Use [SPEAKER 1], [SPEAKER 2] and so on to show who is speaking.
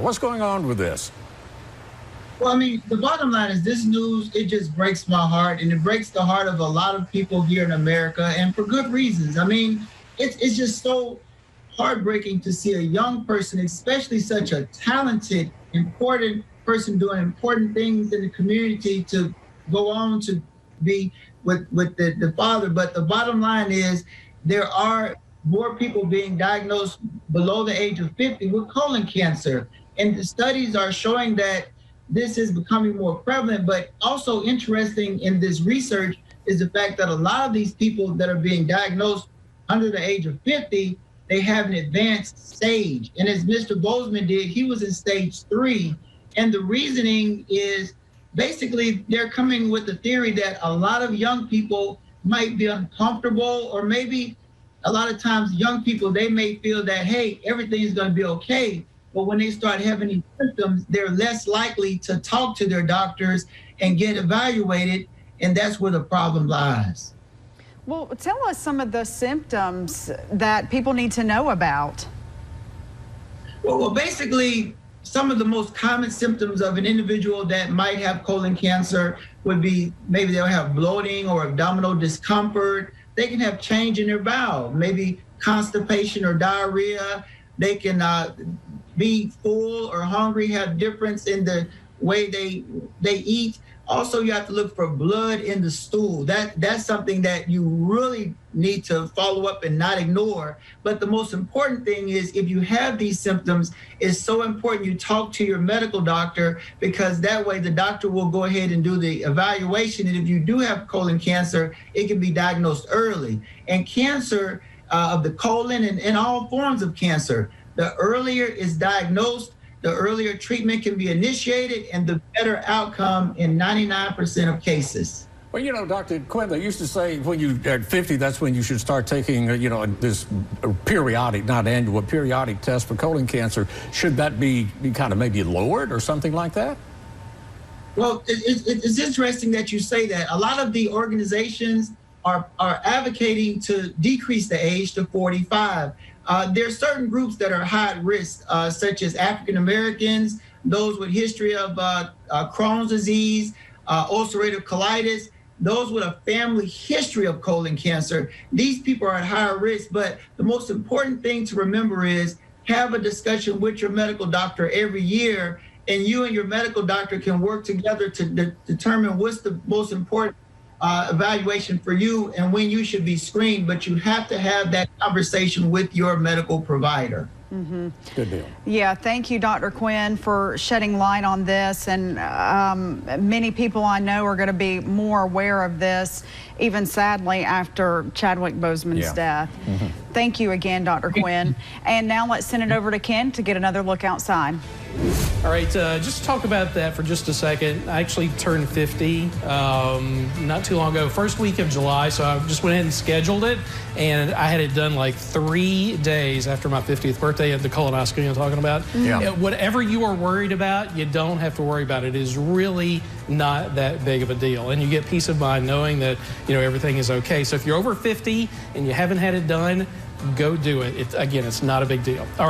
[SPEAKER 1] What's going on with this?
[SPEAKER 2] Well, I mean, the bottom line is this news, it just breaks my heart, and it breaks the heart of a lot of people here in America, and for good reasons. I mean, it's just so heartbreaking to see a young person, especially such a talented, important person doing important things in the community, to go on to be with the father. But the bottom line is there are more people being diagnosed below the age of 50 with colon cancer. And the studies are showing that this is becoming more prevalent. But also interesting in this research is the fact that a lot of these people that are being diagnosed under the age of 50, they have an advanced stage. And as Mr. Bozeman did, he was in stage 3. And the reasoning is basically they're coming with the theory that a lot of young people might be uncomfortable, or maybe a lot of times young people, they may feel that, hey, everything's going to be okay. But when they start having these symptoms, they're less likely to talk to their doctors and get evaluated. And that's where the problem lies.
[SPEAKER 3] Well, tell us some of the symptoms that people need to know about.
[SPEAKER 2] Well, basically, some of the most common symptoms of an individual that might have colon cancer would be maybe they'll have bloating or abdominal discomfort. They can have change in their bowel, maybe constipation or diarrhea. They can be full or hungry, have difference in the way they eat. Also, you have to look for blood in the stool. That's something that you really need to follow up and not ignore. But the most important thing is, if you have these symptoms, it's so important you talk to your medical doctor, because that way the doctor will go ahead and do the evaluation. And if you do have colon cancer, it can be diagnosed early. And cancer of the colon and all forms of cancer, the earlier it's diagnosed, the earlier treatment can be initiated, and the better outcome in 99% of cases.
[SPEAKER 1] Well, you know, Dr. Quinn, they used to say when you're at 50, that's when you should start taking, this periodic, not annual, periodic test for colon cancer. Should that be kind of maybe lowered or something like that?
[SPEAKER 2] Well, it's interesting that you say that. A lot of the organizations are advocating to decrease the age to 45. There are certain groups that are high risk, such as African Americans, those with history of Crohn's disease, ulcerative colitis, those with a family history of colon cancer. These people are at higher risk, but the most important thing to remember is have a discussion with your medical doctor every year, and you and your medical doctor can work together to determine what's the most important evaluation for you and when you should be screened. But you have to have that conversation with your medical provider.
[SPEAKER 3] Mm-hmm.
[SPEAKER 1] Good deal.
[SPEAKER 3] Yeah, thank you, Dr. Quinn, for shedding light on this. And many people I know are going to be more aware of this, even sadly, after Chadwick Boseman's death. Mm-hmm. Thank you again, Dr. Quinn. And now let's send it over to Ken to get another look outside.
[SPEAKER 4] All right, just talk about that for just a second. I actually turned 50 not too long ago, first week of July, so I just went ahead and scheduled it, and I had it done like 3 days after my 50th birthday at the colonoscopy I'm talking about. Yeah. Whatever you are worried about, you don't have to worry about it. It is really not that big of a deal, and you get peace of mind knowing that everything is okay. So if you're over 50 and you haven't had it done, go do it. Again, it's not a big deal. All right.